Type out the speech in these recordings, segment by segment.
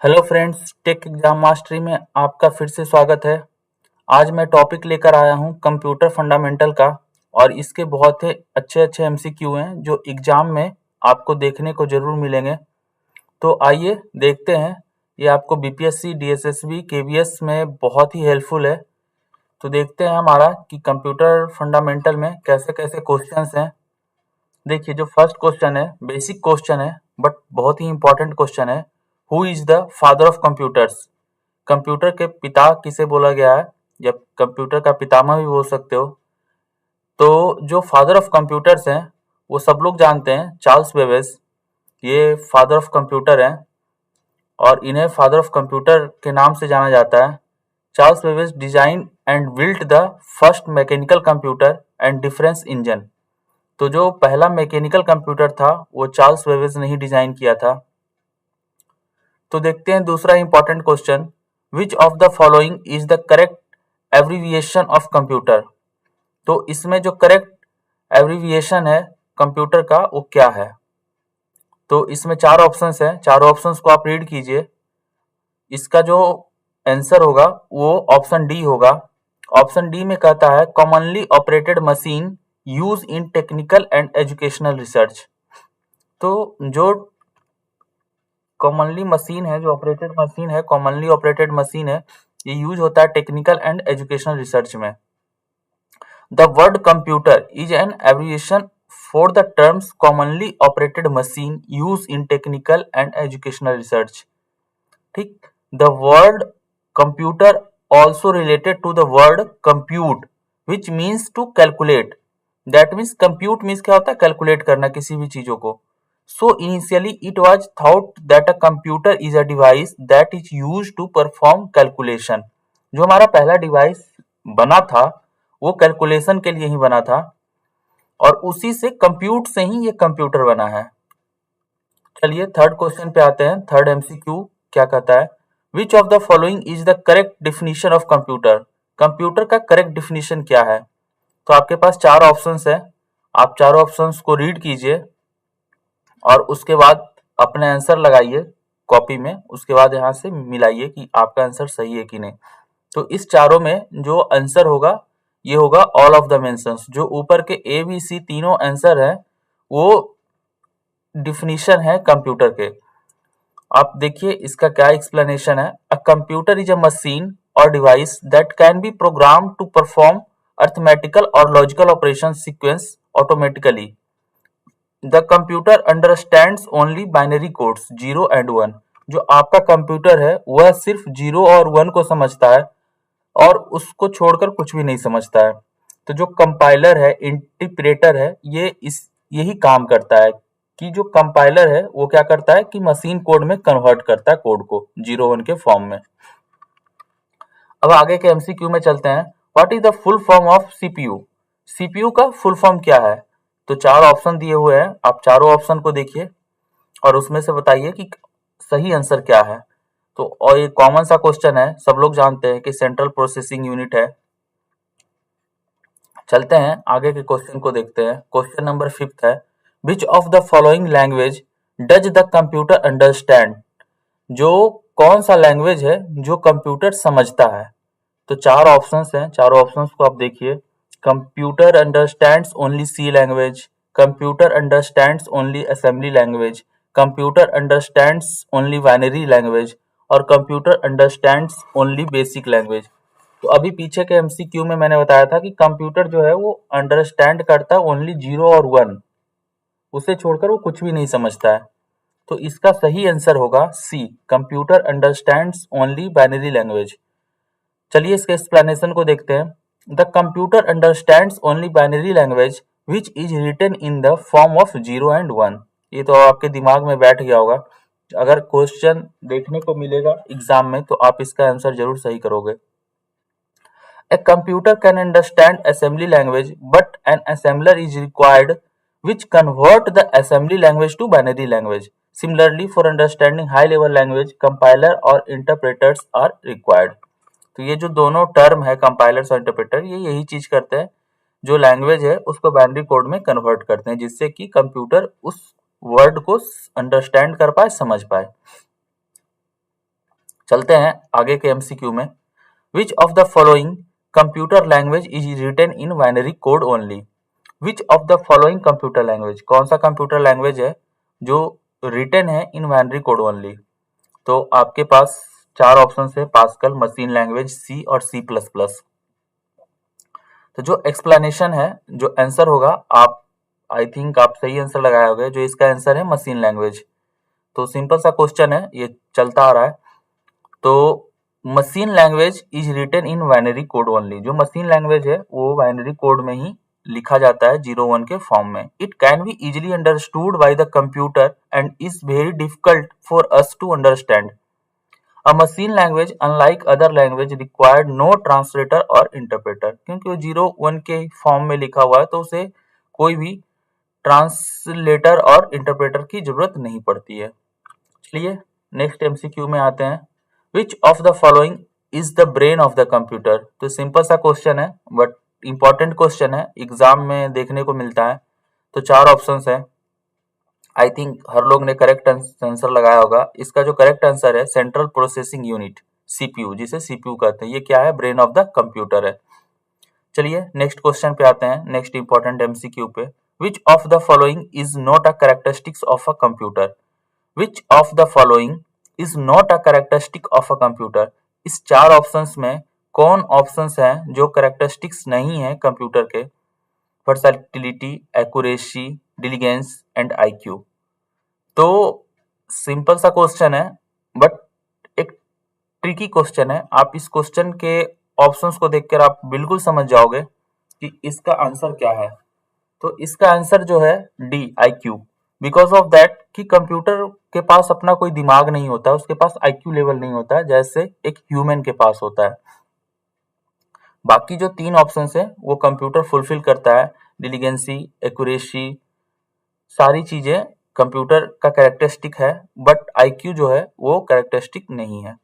Hello friends, take exam mastery में आपका फिर से स्वागत है। आज मैं टॉपिक लेकर आया हूं कंप्यूटर फंडामेंटल का और इसके बहुत ही अच्छे अच्छे एमसीक्यू हैं जो एग्जाम में आपको देखने को जरूर मिलेंगे। तो आइए देखते हैं। ये आपको बीपीएससी, डीएसएसबी, केवीएस में बहुत ही हेल्पफुल है। तो देखते हैं हमारा कि कंप्यूटर फंडामेंटल में कैसे कैसे क्वेश्चंस हैं। देखिए, जो फर्स्ट क्वेश्चन है बेसिक क्वेश्चन है बट बहुत ही इंपॉर्टेंट क्वेश्चन है। Who is the father of computers? Computer के पिता किसे बोला गया है, या कंप्यूटर का पितामह भी बोल सकते हो। तो जो फादर ऑफ कंप्यूटर्स हैं वो सब लोग जानते हैं, चार्ल्स बेबेज। ये फादर ऑफ कंप्यूटर हैं और इन्हें फादर ऑफ कंप्यूटर के नाम से जाना जाता है। Charles Babbage design and built the first mechanical computer and difference engine. तो जो पहला मैकेनिकल कंप्यूटर था वो चार्ल्स बेबेज ने ही डिजाइन किया था। तो देखते हैं दूसरा important question, which of the following is the correct abbreviation of computer? तो इसमें जो करेक्ट एब्रीविएशन है कंप्यूटर का वो क्या है? तो इसमें चार ऑप्शंस हैं, चारों ऑप्शंस को आप रीड कीजिए। इसका जो आंसर होगा वो ऑप्शन डी होगा। ऑप्शन डी में कहता है commonly operated machine use in technical and educational research. तो जो कॉमनली मशीन है, जो ऑपरेटेड मशीन है, कॉमनली ऑपरेटेड मशीन है, ये यूज होता है टेक्निकल एंड एजुकेशनल रिसर्च में। The word computer is an abbreviation for the terms commonly operated machine use in technical and educational research. ठीक, the word computer also related to the word compute which means to calculate. That means compute means क्या होता है? Calculate करना किसी भी चीजों को। So initially it was thought that a computer is a device that is used to perform calculation. जो हमारा पहला डिवाइस बना था वो कैलकुलेशन के लिए ही बना था और उसी से कंप्यूट से ही ये कंप्यूटर बना है। चलिए थर्ड क्वेश्चन पे आते हैं। थर्ड एमसीक्यू क्या कहता है, विच of the following is the correct definition of computer? Computer का करेक्ट डिफिनीशन क्या है? तो आपके पास चार ऑप्शंस है, आप चारों ऑप्शंस को रीड कीजिए और उसके बाद अपने आंसर लगाइए कॉपी में। उसके बाद यहाँ से मिलाइए कि आपका आंसर सही है कि नहीं। तो इस चारों में जो आंसर होगा ये होगा ऑल ऑफ द मेंशंस। जो ऊपर के ए बी सी तीनों आंसर है वो डिफिनीशन है कंप्यूटर के। आप देखिए इसका क्या एक्सप्लेनेशन है। A computer is a machine और device that can be program to perform arithmetical और logical operation sequence automatically. The computer understands only binary codes 0 and 1। जो आपका कंप्यूटर है वह सिर्फ 0 और 1 को समझता है और उसको छोड़कर कुछ भी नहीं समझता है। तो जो कंपाइलर है, इंटरप्रेटर है, यही काम करता है कि जो कंपाइलर है वो क्या करता है कि मशीन कोड में कन्वर्ट करता है कोड को 0 1 के फॉर्म में। अब आगे के एमसीक्यू में चलते हैं। What is the full form of CPU? CPU का फुल फॉर्म क्या है? तो चार ऑप्शन दिए हुए हैं, आप चारों ऑप्शन को देखिए और उसमें से बताइए कि सही आंसर क्या है। तो और ये कॉमन सा क्वेश्चन है, सब लोग जानते हैं कि सेंट्रल प्रोसेसिंग यूनिट है। चलते हैं आगे के क्वेश्चन को देखते हैं। क्वेश्चन नंबर 5 है, विच of the following language does the computer understand? जो कौन सा लैंग्वेज है जो कंप्यूटर समझता है? तो चार ऑप्शंस हैं, चारों ऑप्शंस को आप देखिए। Computer understands only C language, computer understands only assembly language, computer understands only binary language और computer understands only basic language. तो अभी पीछे के एमसीक्यू में मैंने बताया था कि कंप्यूटर जो है वो अंडरस्टैंड करता है ओनली 0 और 1, उसे छोड़कर वो कुछ भी नहीं समझता है। तो इसका सही आंसर होगा C, computer understands only binary language. चलिए इसके एक्सप्लेनेशन को देखते हैं। The computer understands only binary language which is written in the form of 0 and 1। ये तो आपके दिमाग में बैठ गया होगा। अगर क्वेश्चन देखने को मिलेगा एग्जाम में तो आप इसका आंसर जरूर सही करोगे। A computer can understand assembly language, but an assembler is required which convert the assembly language to binary language. Similarly, for understanding high-level language, compiler और interpreters are required. तो ये जो दोनों टर्म है कंपाइलर्स और इंटरप्रेटर, ये यही चीज करते हैं, जो लैंग्वेज है उसको बाइनरी कोड में कन्वर्ट करते हैं जिससे कि कंप्यूटर उस वर्ड को अंडरस्टैंड कर पाए, समझ पाए। चलते हैं आगे के एमसीक्यू में। Which of the following computer language is written in binary code only? Which of the following computer language, कौन सा कंप्यूटर लैंग्वेज है जो रिटन है इन बाइनरी कोड ओनली? तो आपके पास चार ऑप्शन है, पास्कल, मशीन लैंग्वेज, सी और सी प्लस प्लस। तो जो एक्सप्लेनेशन है, जो आंसर होगा, आप आई थिंक आप सही आंसर लगाए होंगे, जो इसका आंसर है मशीन लैंग्वेज। तो सिंपल सा क्वेश्चन है, ये चलता आ रहा है। तो machine language is written in binary code only, जो मशीन लैंग्वेज है वो बाइनरी कोड में ही लिखा जाता है, 0-1 के फॉर्म में। It can be easily understood by the computer and is very difficult for us to understand. A machine language, unlike other language, required no translator or interpreter, क्योंकि वो 0-1 के फॉर्म में लिखा हुआ है तो उसे कोई भी ट्रांसलेटर और इंटरप्रेटर की जरूरत नहीं पड़ती है। चलिए नेक्स्ट एमसीक्यू में आते हैं। विच of the following is the brain of the computer? तो सिंपल सा क्वेश्चन है बट इंपॉर्टेंट क्वेश्चन है, एग्जाम में देखने को मिलता है। तो चार ऑप्शंस है, आई थिंक हर लोग ने करेक्ट आंसर लगाया होगा। इसका जो करेक्ट आंसर है सेंट्रल प्रोसेसिंग यूनिट, सीपीयू, जिसे सीपीयू कहते हैं। ये क्या है? ब्रेन ऑफ द कंप्यूटर है। चलिए नेक्स्ट क्वेश्चन पे आते हैं, नेक्स्ट इंपॉर्टेंट एमसीक्यू पे। विच of the following is not a characteristics of a computer? Which of the following is not a characteristic of a computer? इस चार ऑप्शंस में कौन ऑप्शंस हैं जो कैरेक्टरिस्टिक्स नहीं है कंप्यूटर के? वर्सैटिलिटी, एक्यूरेसी, डिलीगेंस एंड आईक्यू। तो सिंपल सा क्वेश्चन है बट एक ट्रिकी क्वेश्चन है। आप इस क्वेश्चन के ऑप्शंस को देखकर आप बिल्कुल समझ जाओगे कि इसका आंसर क्या है। तो इसका आंसर जो है D, IQ. Because of that कि कंप्यूटर के पास अपना कोई दिमाग नहीं होता, उसके पास आईक्यू लेवल नहीं होता है जैसे एक ह्यूमन के पास होता है। बाकी जो तीन ऑप्शंस है वो कंप्यूटर फुलफिल करता है, डिलीगेंसी, एक्यूरेसी, सारी चीजें कंप्यूटर का कैरेक्टरिस्टिक है, बट आईक्यू जो है वो कैरेक्टरिस्टिक नहीं है।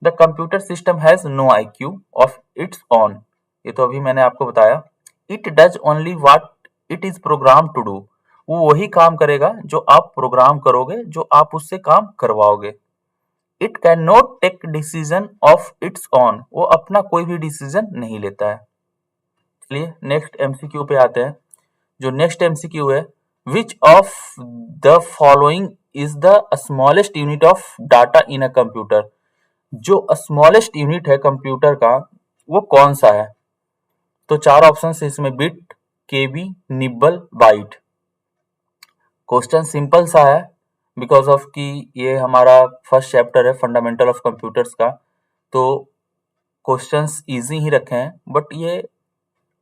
The computer system has no IQ of its own, ये तो अभी मैंने आपको बताया। It does only what it is program to do, वो वही काम करेगा जो आप प्रोग्राम करोगे, जो आप उससे काम करवाओगे। It can not take decision of its own, वो अपना कोई भी डिसीजन नहीं लेता है। चलिए नेक्स्ट एमसीक्यू पे आते हैं। जो नेक्स्ट एमसीक्यू है, विच of the following is the smallest unit of data in a computer? जो स्मॉलेस्ट यूनिट है कंप्यूटर का वो कौन सा है? तो चार ऑप्शन है इसमें, बिट, केबी, निब्बल, बाइट। क्वेश्चन सिंपल सा है बिकॉज ऑफ कि ये हमारा फर्स्ट चैप्टर है फंडामेंटल ऑफ कंप्यूटर्स का, तो क्वेश्चंस इजी ही रखे हैं बट ये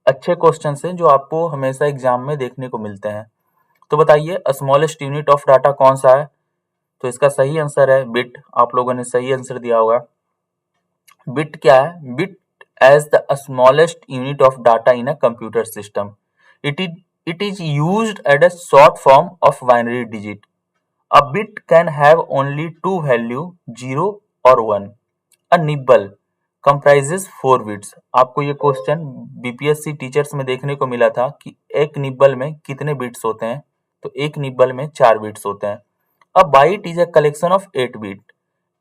अच्छे क्वेश्चंस हैं जो आपको हमेशा एग्जाम में देखने को मिलते हैं। तो बताइए स्मॉलेस्ट यूनिट ऑफ डाटा कौन सा है? तो इसका सही आंसर है बिट। आप लोगों ने सही आंसर दिया होगा। बिट क्या है? Bit as the smallest unit of data in a computer system. It is used as a short form of binary digit. A bit can have only two values, 0 or 1. A nibble comprises 4 bits. आपको ये question BPSC teachers में देखने को मिला था कि एक nibble में कितने बिट्स होते हैं? तो एक निब्बल में 4 बिट्स होते हैं। A byte is a collection of 8 bit.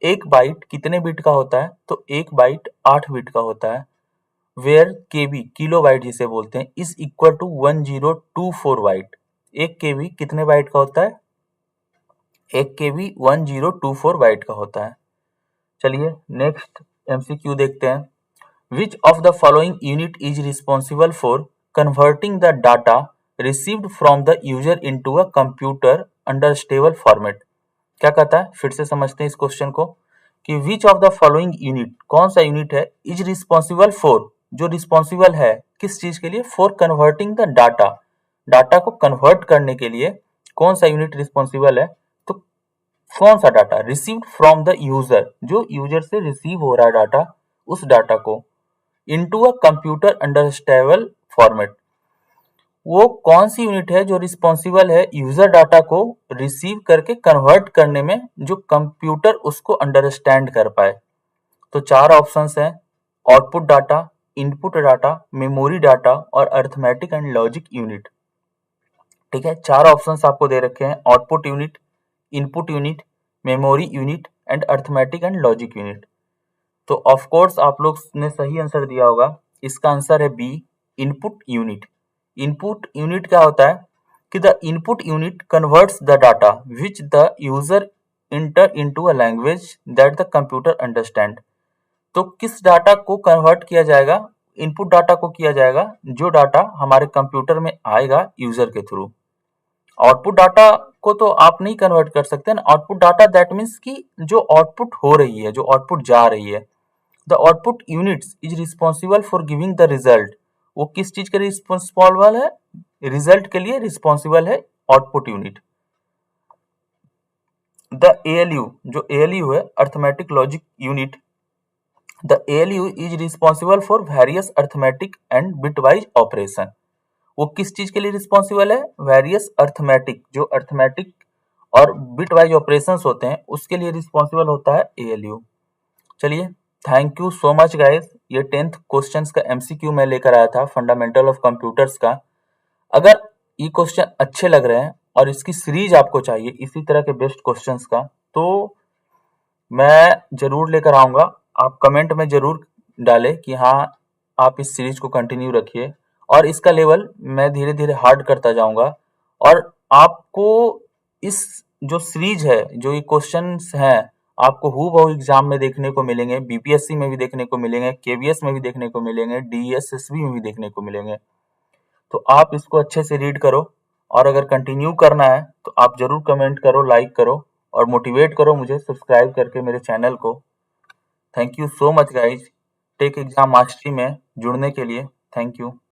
एक बाइट कितने बिट का होता है? तो एक बाइट 8 बिट का होता है। वेयर केबी, किलो बाइट जिसे बोलते हैं, इज इक्वल टू 1024 बाइट। एक केबी कितने बाइट का होता है? एक केबी 1024 बाइट का होता है। चलिए नेक्स्ट एमसीक्यू देखते हैं। विच of the following unit is responsible for converting the data received from the user into a computer under stable format? क्या कहता है? फिर से समझते हैं इस क्वेश्चन को कि विच ऑफ द फॉलोइंग यूनिट, कौन सा यूनिट है, इज रिस्पॉन्सिबल फॉर, जो रिस्पॉन्सिबल है किस चीज के लिए? For converting the data, data को कन्वर्ट करने के लिए कौन सा यूनिट रिस्पॉन्सिबल है? तो कौन सा data? Received from the user, जो यूजर से रिसीव हो रहा है डाटा, उस डाटा को into a computer under stable format. वो कौन सी यूनिट है जो रिस्पॉन्सिबल है यूजर डाटा को रिसीव करके कन्वर्ट करने में, जो कंप्यूटर उसको अंडरस्टैंड कर पाए? तो चार ऑप्शंस हैं, output data, input data, memory data और अरिथमेटिक एंड लॉजिक यूनिट। ठीक है, चार ऑप्शंस आपको दे रखे हैं, output unit, input unit, memory unit and arithmetic and logic unit. तो ऑफ कोर्स आप लोग ने सही आंसर दिया होगा। इसका आंसर है B, input unit. Input unit क्या होता है कि the input unit converts the data which the user enter into a language that the computer understand. तो किस डाटा को कन्वर्ट किया जाएगा? इनपुट डाटा को किया जाएगा जो डाटा हमारे कंप्यूटर में आएगा यूजर के थ्रू। आउटपुट डाटा को तो आप नहीं कन्वर्ट कर सकते ना। आउटपुट डाटा दैट मीन्स कि जो आउटपुट हो रही है, जो आउटपुट जा रही है। The output units is responsible for giving the result. वो किस चीज के रिस्पॉन्सिबल है? रिजल्ट के लिए रिस्पॉन्सिबल है आउटपुट यूनिट। द एएलयू, जो एएलयू है arithmetic logic unit, the ALU is responsible for various arithmetic and bitwise operation. वो किस चीज के लिए रिस्पॉन्सिबल है? वेरियस अर्थमेटिक, जो अर्थमेटिक और बिट वाइज ऑपरेशंस होते हैं उसके लिए रिस्पॉन्सिबल होता है एएलयू। चलिए, thank you so much guys. ये 10th क्वेश्चंस का एमसीक्यू मैं लेकर आया था फंडामेंटल ऑफ कंप्यूटर्स का। अगर ये क्वेश्चन अच्छे लग रहे हैं और इसकी सीरीज आपको चाहिए इसी तरह के बेस्ट क्वेश्चंस का, तो मैं जरूर लेकर आऊंगा। आप कमेंट में जरूर डालें कि हाँ आप इस सीरीज को कंटिन्यू रखिए, और इसका लेवल मैं धीरे धीरे हार्ड करता जाऊंगा। और आपको इस जो सीरीज है, जो ये क्वेश्चंस हैं, आपको हूबहू एग्जाम में देखने को मिलेंगे, बीपीएससी में भी देखने को मिलेंगे, केवीएस में भी देखने को मिलेंगे, डीएसएसबी में भी देखने को मिलेंगे। तो आप इसको अच्छे से रीड करो, और अगर कंटिन्यू करना है तो आप जरूर कमेंट करो, लाइक करो, और मोटिवेट करो मुझे सब्सक्राइब करके मेरे चैनल को। Thank you so much guys. Tech exam mastery में जुड़ने के लिए थैंक यू।